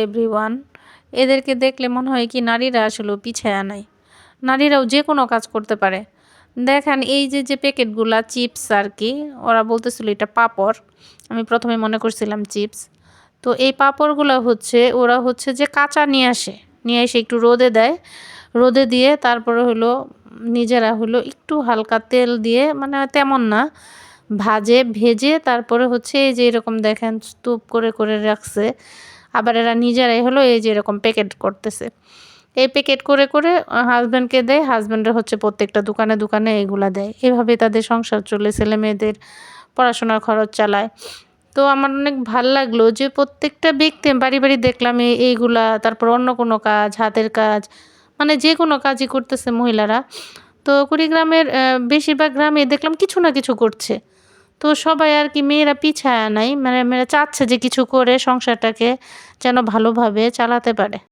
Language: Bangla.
এভরিওয়ান। এদেরকে দেখলে মনে হয় কি নারীরা আসলেও পিছায়া নাই। নারীরাও যে কোনো কাজ করতে পারে। দেখেন এই যে প্যাকেটগুলা চিপস আর কি, ওরা বলতেছিল এটা পাঁপড়। আমি প্রথমে মনে করছিলাম চিপস। তো এই পাঁপড়গুলা ওরা হচ্ছে যে কাঁচা নিয়ে এসে একটু রোদে দেয়। রোদে দিয়ে তারপরে হলো নিজেরা হলো একটু হালকা তেল দিয়ে, মানে তেমন না, ভেজে তারপরে হচ্ছে এই যে এরকম দেখেন স্তূপ করে রাখছে। আবার এরা নিজেরাই হলো এই যে এরকম প্যাকেট করতেছে। এই প্যাকেট করে হাসব্যান্ডকে দেয়, হাসব্যান্ডের হচ্ছে প্রত্যেকটা দোকানে এগুলা দেয়। এভাবে তাদের সংসার চলে, ছেলেমেয়েদের পড়াশোনার খরচ চালায়। তো আমার অনেক ভাল লাগলো যে প্রত্যেকটা ব্যক্তি বাড়ি দেখলাম এইগুলা, তারপর অন্য কোনো কাজ, হাতের কাজ, মানে যে কোনো কাজই করতেছে মহিলারা। তো কুড়িগ্রামের বেশিরভাগ গ্রামে দেখলাম কিছু না কিছু করছে। তো সবাই আর কি, মেয়েরা পিছায়া নাই, মানে মেয়েরা চাচ্ছে যে কিছু করে সংসারটাকে যেন ভালোভাবে চালাতে পারে।